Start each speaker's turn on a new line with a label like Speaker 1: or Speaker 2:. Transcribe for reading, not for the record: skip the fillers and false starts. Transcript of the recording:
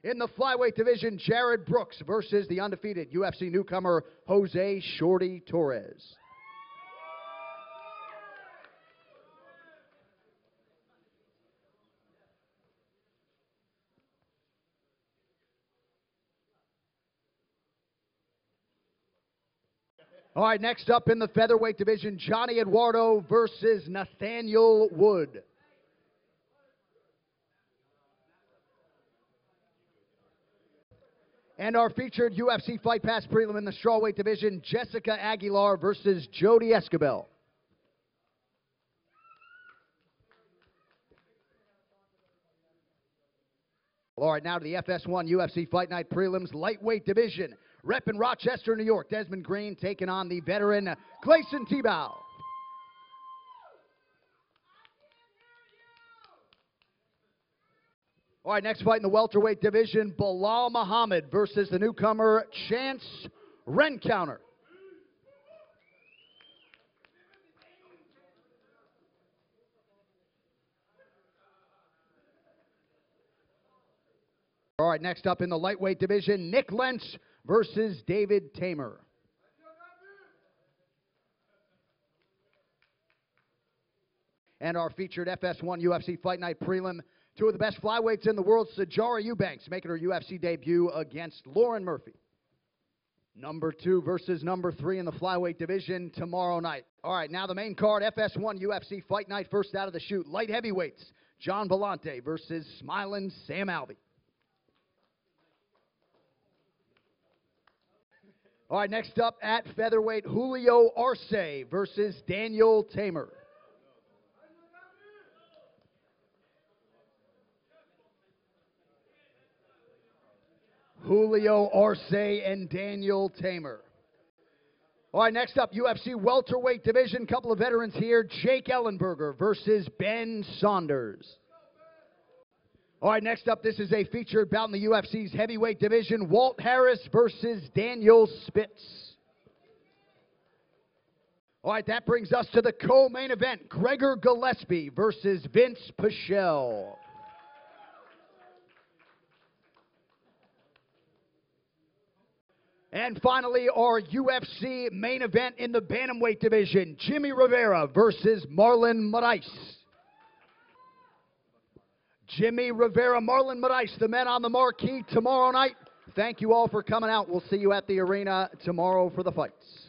Speaker 1: In the flyweight division, Jared Brooks versus the undefeated UFC newcomer Jose Shorty Torres. All right, next up in the featherweight division, Johnny Eduardo versus Nathaniel Wood. And our featured UFC Fight Pass prelim in the strawweight division, Jessica Aguilar versus Jodi Esquibel. All right, now to the FS1 UFC Fight Night prelims lightweight division. Rep in Rochester, New York, Desmond Green taking on the veteran Gleison Tebow. All right, next fight in the welterweight division, Bilal Muhammad versus the newcomer Chance Rencounter. All right, next up in the lightweight division, Nik Lentz versus David Tamer. And our featured FS1 UFC Fight Night prelim, two of the best flyweights in the world, Sijara Eubanks making her UFC debut against Lauren Murphy. Number 2 versus number 3 in the flyweight division tomorrow night. All right, now the main card, FS1 UFC Fight Night, first out of the chute, light heavyweights, John Vellante versus Smiling Sam Alvey. All right, next up at featherweight, Julio Arce versus Daniel Tamer. Julio Arce and Daniel Tamer. All right, next up, UFC welterweight division, couple of veterans here, Jake Ellenberger versus Ben Saunders. All right, next up, this is a featured bout in the UFC's heavyweight division, Walt Harris versus Daniel Spitz. All right, that brings us to the co-main event, Gregor Gillespie versus Vince Pichel. And finally, our UFC main event in the bantamweight division, Jimmy Rivera versus Marlon Moraes. Jimmy Rivera, Marlon Moraes, the men on the marquee tomorrow night. Thank you all for coming out. We'll see you at the arena tomorrow for the fights.